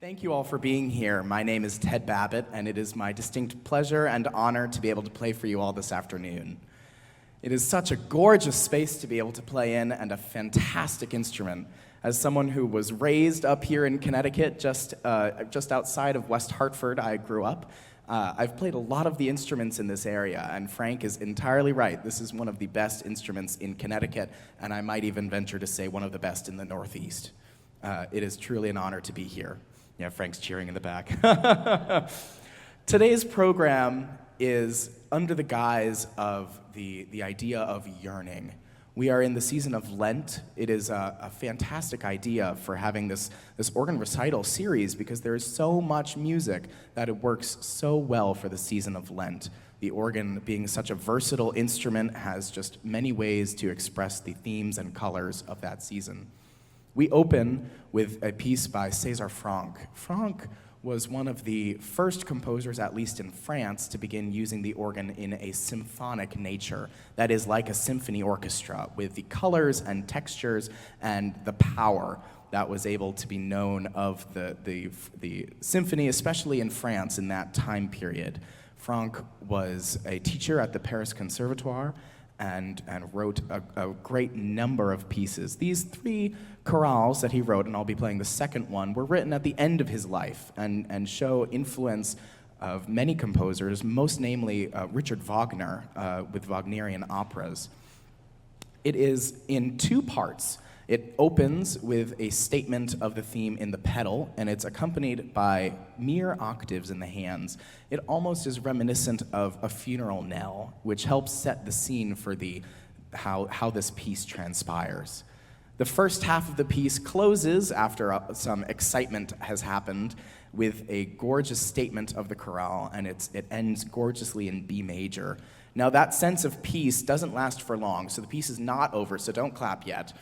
Thank you all for being here. My name is Ted Babbitt, and it is my distinct pleasure and honor to be able to play for you all this afternoon. It is such a gorgeous space to be able to play in, and a fantastic instrument. As someone who was raised up here in Connecticut, just outside of West Hartford, I grew up. I've played a lot of the instruments in this area, and Frank is entirely right. This is one of the best instruments in Connecticut, and I might even venture to say one of the best in the Northeast. It is truly an honor to be here. Yeah, Frank's cheering in the back. Today's program is under the guise of the idea of yearning. We are in the season of Lent. It is a fantastic idea for having this organ recital series because there is so much music that it works so well for the season of Lent. The organ, being such a versatile instrument, has just many ways to express the themes and colors of that season. We open with a piece by Cesar Franck. Franck was one of the first composers, at least in France, to begin using the organ in a symphonic nature. That is like a symphony orchestra, with the colors and textures and the power that was able to be known of the symphony, especially in France in that time period. Franck was a teacher at the Paris Conservatoire and wrote a great number of pieces. These three chorales that he wrote, and I'll be playing the second one, were written at the end of his life and show influence of many composers, most namely Richard Wagner with Wagnerian operas. It is in two parts. It opens with a statement of the theme in the pedal, and it's accompanied by mere octaves in the hands. It almost is reminiscent of a funeral knell, which helps set the scene for how this piece transpires. The first half of the piece closes after some excitement has happened with a gorgeous statement of the chorale, and it ends gorgeously in B major. Now that sense of peace doesn't last for long, so the piece is not over, so don't clap yet.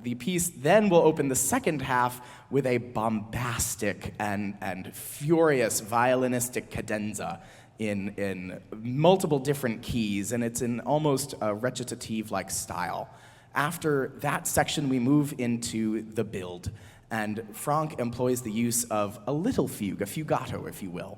The piece then will open the second half with a bombastic and furious violinistic cadenza in multiple different keys, and it's in almost a recitative-like style. After that section, we move into the build, and Franck employs the use of a little fugue, a fugato, if you will.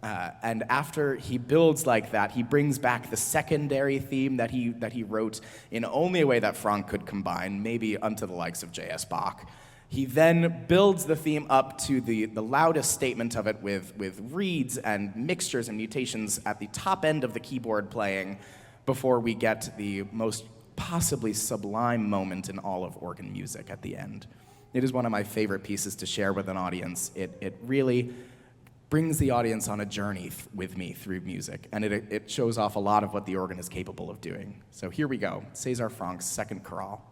And after he builds like that, he brings back the secondary theme that he wrote in only a way that Franck could combine, maybe unto the likes of J.S. Bach. He then builds the theme up to the loudest statement of it with reeds and mixtures and mutations at the top end of the keyboard playing before we get the most possibly sublime moment in all of organ music at the end. It is one of my favorite pieces to share with an audience. It really brings the audience on a journey with me through music, and it shows off a lot of what the organ is capable of doing. So here we go, Cesar Franck's second chorale.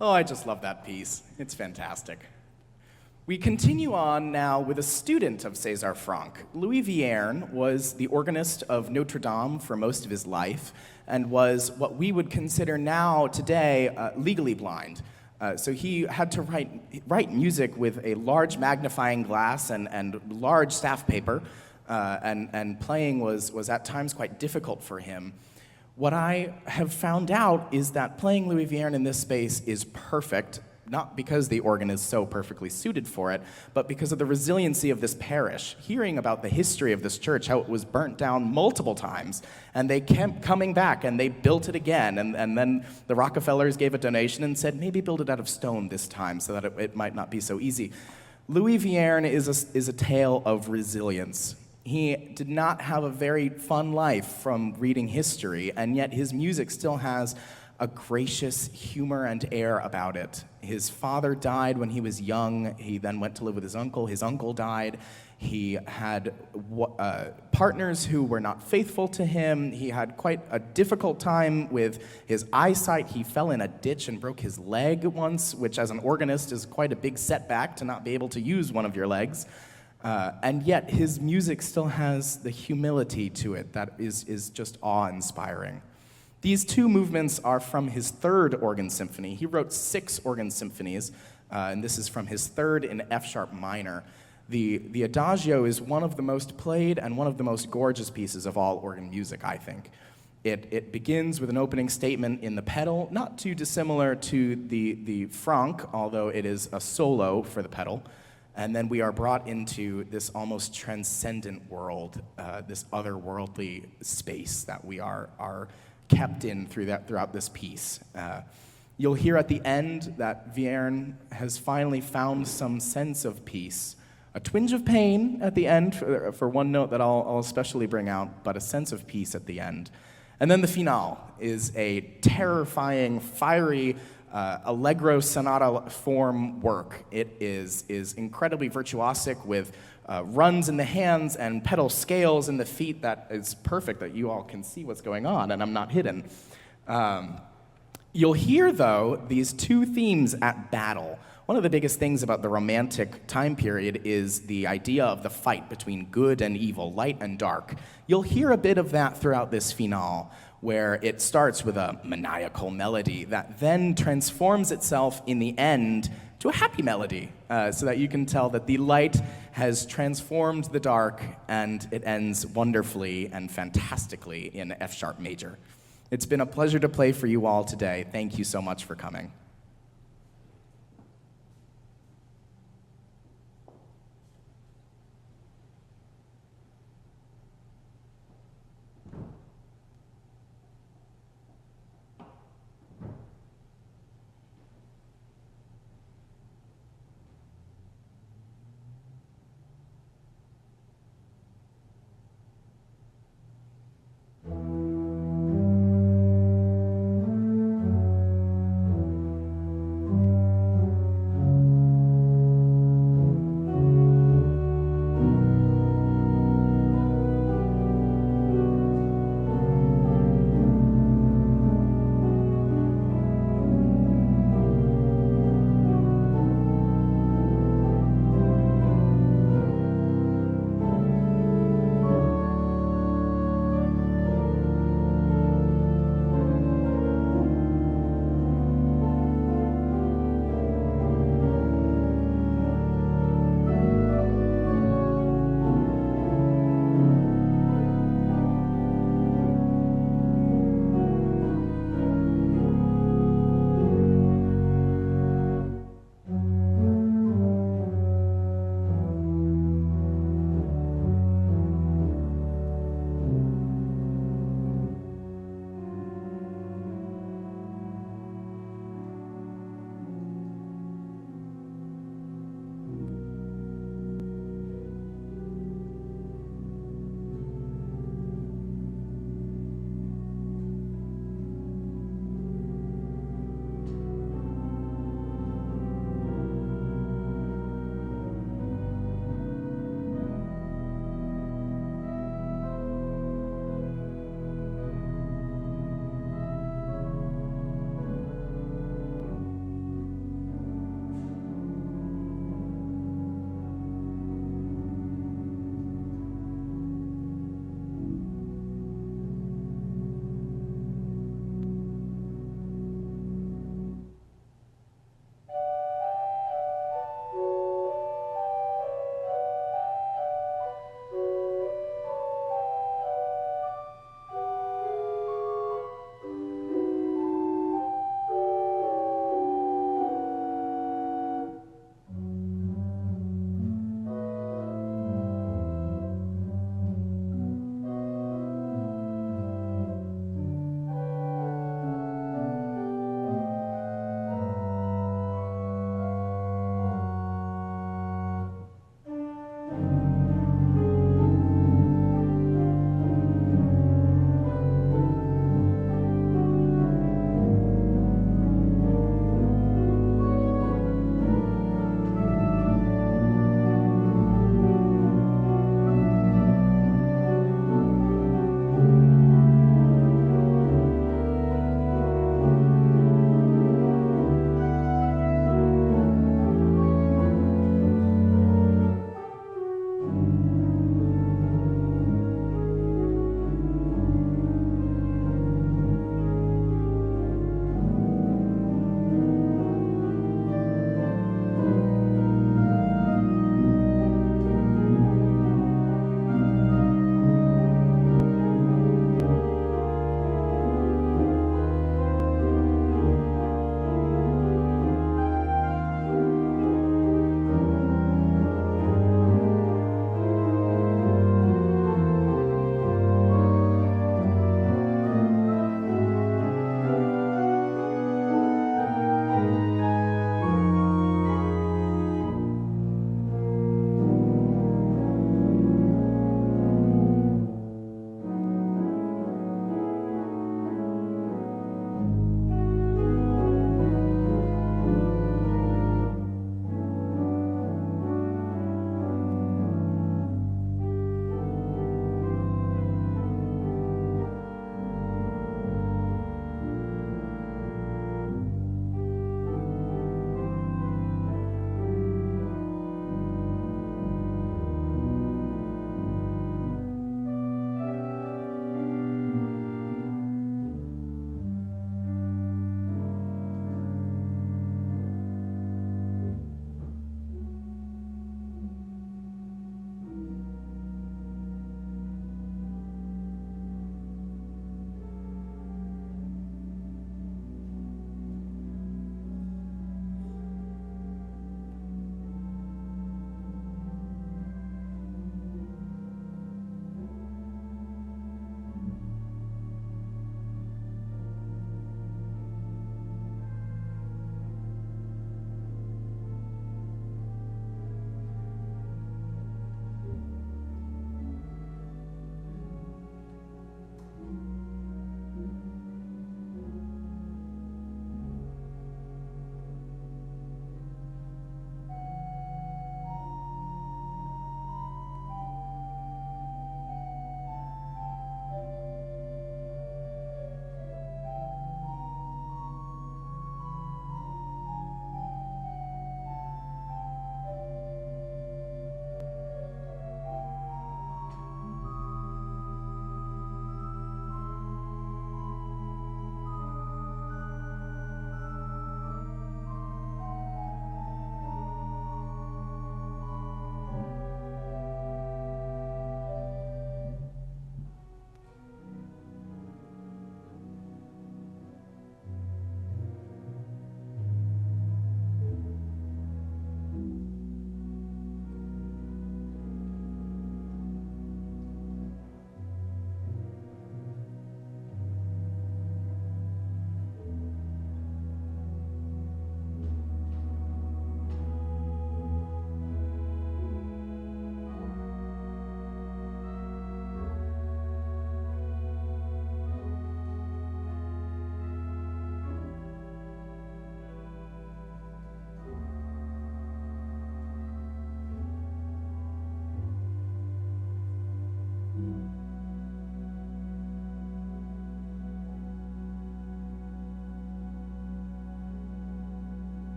Oh, I just love that piece. It's fantastic. We continue on now with a student of Cesar Franck. Louis Vierne was the organist of Notre Dame for most of his life and was what we would consider now, today, legally blind. So he had to write music with a large magnifying glass and large staff paper, and playing was at times quite difficult for him. What I have found out is that playing Louis Vierne in this space is perfect, not because the organ is so perfectly suited for it, but because of the resiliency of this parish. Hearing about the history of this church, how it was burnt down multiple times, and they kept coming back, and they built it again, and then the Rockefellers gave a donation and said, maybe build it out of stone this time so that it might not be so easy. Louis Vierne is a tale of resilience. He did not have a very fun life from reading history, and yet his music still has a gracious humor and air about it. His father died when he was young. He then went to live with his uncle. His uncle died. He had partners who were not faithful to him. He had quite a difficult time with his eyesight. He fell in a ditch and broke his leg once, which as an organist is quite a big setback to not be able to use one of your legs. And yet his music still has the humility to it that is just awe-inspiring. These two movements are from his third organ symphony. He wrote 6 organ symphonies, and this is from his third in F-sharp minor. The Adagio is one of the most played and one of the most gorgeous pieces of all organ music, I think. It begins with an opening statement in the pedal, not too dissimilar to the Franck, although it is a solo for the pedal. And then we are brought into this almost transcendent world, this otherworldly space that we are kept in throughout this piece. You'll hear at the end that Vierne has finally found some sense of peace. A twinge of pain at the end for one note that I'll especially bring out, but a sense of peace at the end. And then the finale is a terrifying, fiery, allegro sonata form work. It is incredibly virtuosic with runs in the hands and pedal scales in the feet that is perfect, that you all can see what's going on, and I'm not hidden. You'll hear, though, these 2 themes at battle. One of the biggest things about the Romantic time period is the idea of the fight between good and evil, light and dark. You'll hear a bit of that throughout this finale, where it starts with a maniacal melody that then transforms itself in the end to a happy melody, so that you can tell that the light has transformed the dark, and it ends wonderfully and fantastically in F-sharp major. It's been a pleasure to play for you all today. Thank you so much for coming.